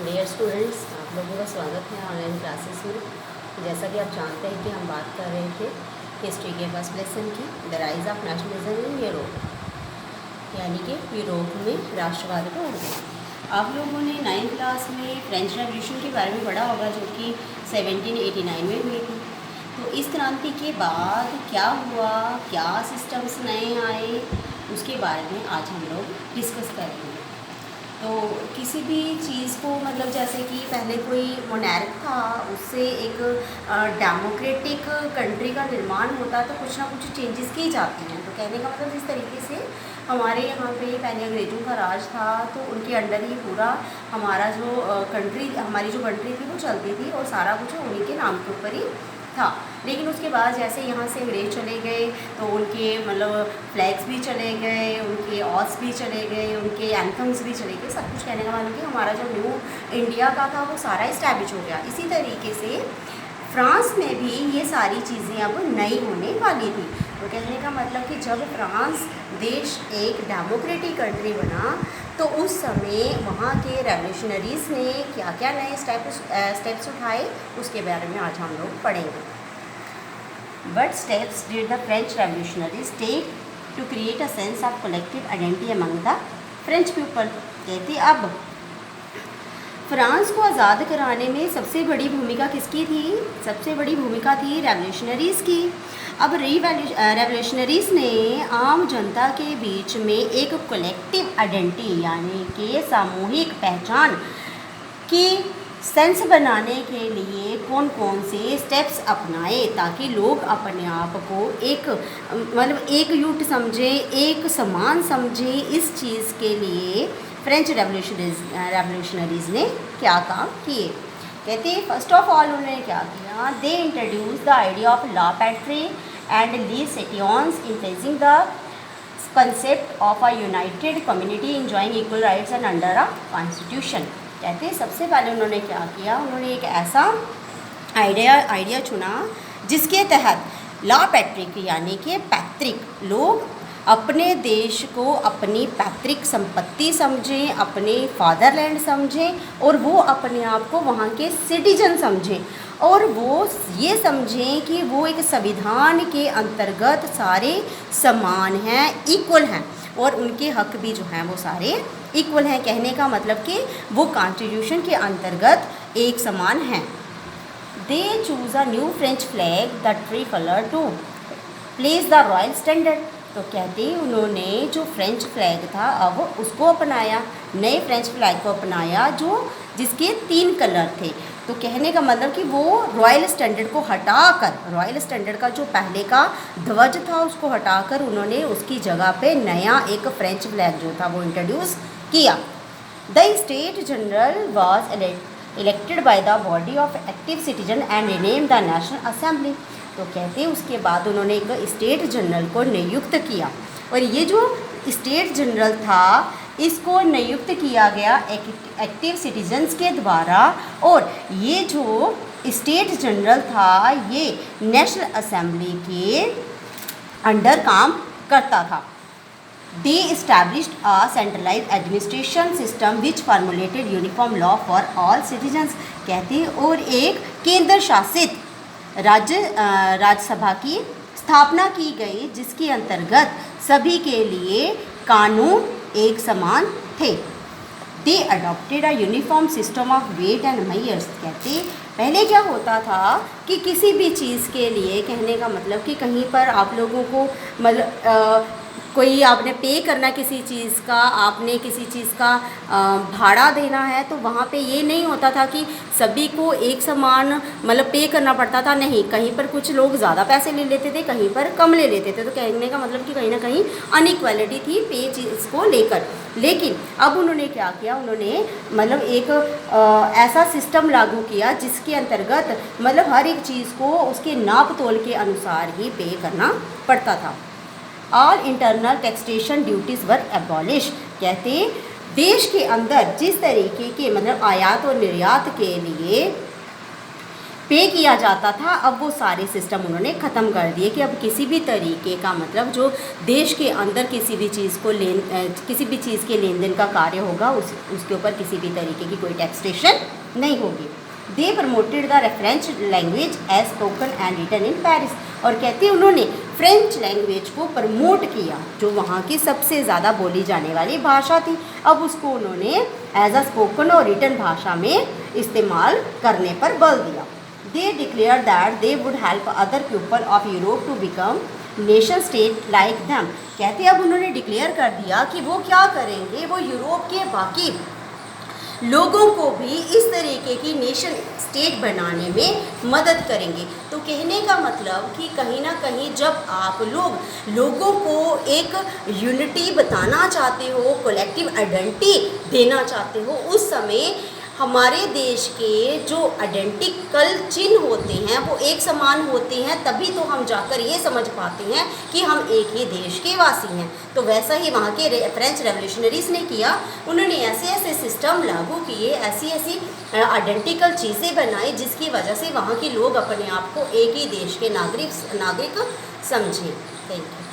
Dear students, आप लोगों का स्वागत है ऑनलाइन क्लासेस में। जैसा कि आप जानते हैं कि हम बात कर रहे थे हिस्ट्री के फर्स्ट लेसन की, the rise of nationalism in Europe, यानी कि यूरोप में राष्ट्रवाद का उदय। आप लोगों ने 9th क्लास में फ्रेंच रेवोल्यूशन के बारे में पढ़ा होगा, जो कि 1789 में हुई थी। तो इस क्रांति के बाद क्या हुआ, क्या सिस्टम्स नए आए, उसके बारे में आज हम लोग डिस्कस करेंगे। तो किसी भी चीज़ को मतलब जैसे कि पहले कोई मोनार्क था, उससे एक डेमोक्रेटिक कंट्री का निर्माण होता, तो कुछ ना कुछ चेंजेस की जाती हैं। तो कहने का मतलब इस तरीके से हमारे यहाँ पे पहले अंग्रेज़ों का राज था, तो उनके अंडर ही पूरा हमारा जो हमारी जो कंट्री थी वो चलती थी, और सारा कुछ उन्हीं के नाम के ऊपर ही था। लेकिन उसके बाद जैसे यहाँ से अंग्रेज चले गए, तो उनके मतलब फ्लैग्स भी चले गए, उनके ऑथ्स भी चले गए, उनके एंथम्स भी चले गए, सब कुछ कहने का मतलब कि हमारा जो न्यू इंडिया का था वो सारा इस्टेब्लिश हो गया। इसी तरीके से फ्रांस में भी ये सारी चीज़ें अब नई होने वाली थी। तो कहने का मतलब कि जब फ्रांस देश एक डेमोक्रेटिक कंट्री बना, तो उस समय वहाँ के रेवोल्यूशनरीज़ ने क्या क्या नए स्टेप्स उठाए, उसके बारे में आज हम लोग पढ़ेंगे। What steps did the French revolutionaries take to create a sense of collective identity among the French people? कहते अब फ्रांस को आज़ाद कराने में सबसे बड़ी भूमिका किसकी थी? सबसे बड़ी भूमिका थी रेवोल्यूशनरीज़ की। अब रेवोल्यूशनरीज़ ने आम जनता के बीच में एक कलेक्टिव आइडेंटिटी यानी कि सामूहिक पहचान की सेंस बनाने के लिए कौन कौन से स्टेप्स अपनाए, ताकि लोग अपने आप को एक मतलब एक यूट समझें, एक समान समझें। इस चीज़ के लिए फ्रेंच रेवोल्यूशनरीज़ ने क्या काम किए? कहते हैं फर्स्ट ऑफ ऑल उन्होंने क्या किया, they introduce the idea of लॉ पैट्री एंड ली सेटियंस impressing the concept of a united community enjoying equal rights and under a constitution. कहते हैं सबसे पहले उन्होंने क्या किया, उन्होंने एक ऐसा आइडिया चुना जिसके तहत लॉ पैट्रिक यानी कि पैतृक, लोग अपने देश को अपनी पैतृक संपत्ति समझें, अपने फादरलैंड समझें, और वो अपने आप को वहाँ के सिटीजन समझें, और वो ये समझें कि वो एक संविधान के अंतर्गत सारे समान हैं, इक्वल हैं, और उनके हक भी जो हैं वो सारे इक्वल हैं। कहने का मतलब कि वो कॉन्स्टिट्यूशन के अंतर्गत एक समान हैं। They choose a new French flag the tricolour to place the royal standard. तो कहते हैं उन्होंने जो फ्रेंच फ्लैग था अब उसको अपनाया, नए फ्रेंच फ्लैग को अपनाया जिसके 3 कलर थे। तो कहने का मतलब कि वो रॉयल स्टैंडर्ड को हटाकर, रॉयल स्टैंडर्ड का जो पहले का ध्वज था उसको हटाकर उन्होंने उसकी जगह पे नया एक फ्रेंच फ्लैग जो था वो इंट्रोड्यूस किया। The state general was elected by the body of active citizen and renamed the national assembly. तो कहते हैं उसके बाद उन्होंने एक स्टेट जनरल को नियुक्त किया, और ये जो स्टेट जनरल था इसको नियुक्त किया गया एक्टिव सिटीजन्स के द्वारा, और ये जो स्टेट जनरल था ये नेशनल असेंबली के अंडर काम करता था। They established a centralized administration system which formulated uniform law for all citizens। कहते हैं और एक केंद्र शासित राज्यसभा की स्थापना की गई, जिसके अंतर्गत सभी के लिए कानून एक समान थे। They adopted a uniform system of weight and measures. कहते पहले क्या होता था कि किसी भी चीज़ के लिए, कहने का मतलब कि कहीं पर आप लोगों को मतलब कोई आपने पे करना किसी चीज़ का, आपने किसी चीज़ का भाड़ा देना है, तो वहाँ पे ये नहीं होता था कि सभी को एक समान मतलब पे करना पड़ता था। नहीं, कहीं पर कुछ लोग ज़्यादा पैसे ले लेते थे, कहीं पर कम ले लेते थे। तो कहने का मतलब कि कहीं ना कहीं अनइक्वालिटी थी पे चीज़ को लेकर। लेकिन अब उन्होंने क्या किया, उन्होंने मतलब एक ऐसा सिस्टम लागू किया जिसके अंतर्गत मतलब हर एक चीज़ को उसके नाप तोल के अनुसार ही पे करना पड़ता था। ऑल इंटरनल टैक्सेशन ड्यूटीज़ वर एबॉलिश। कहते देश के अंदर जिस तरीके के मतलब आयात और निर्यात के लिए पे किया जाता था, अब वो सारे सिस्टम उन्होंने ख़त्म कर दिए कि अब किसी भी तरीके का मतलब जो देश के अंदर किसी भी चीज़ के लेन देन का कार्य होगा उसके ऊपर किसी भी तरीके की कोई टैक्सेशन नहीं होगी। They promoted the French language as spoken and written in Paris, और कहते हैं उन्होंने फ्रेंच लैंग्वेज को प्रमोट किया जो वहाँ की सबसे ज़्यादा बोली जाने वाली भाषा थी, अब उसको उन्होंने एज अ स्पोकन और रिटन भाषा में इस्तेमाल करने पर बल दिया। They declare that they would help other people of Europe to become nation state like them, कहते अब उन्होंने डिक्लेयर कर दिया कि वो क्या करेंगे, वो यूरोप के बाकी लोगों को भी इस तरीके की नेशन स्टेट बनाने में मदद करेंगे। तो कहने का मतलब कि कहीं ना कहीं जब आप लोगों को एक यूनिटी बताना चाहते हो, कलेक्टिव आइडेंटिटी देना चाहते हो, उस समय हमारे देश के जो आइडेंटिकल चिन्ह होते हैं वो एक समान होते हैं, तभी तो हम जाकर ये समझ पाते हैं कि हम एक ही देश के वासी हैं। तो वैसा ही वहाँ के फ्रेंच रेवोल्यूशनरीज ने किया, उन्होंने ऐसे ऐसे सिस्टम लागू किए, ऐसी ऐसी आइडेंटिकल चीज़ें बनाई जिसकी वजह से वहाँ के लोग अपने आप को एक ही देश के नागरिक समझें। Thank you.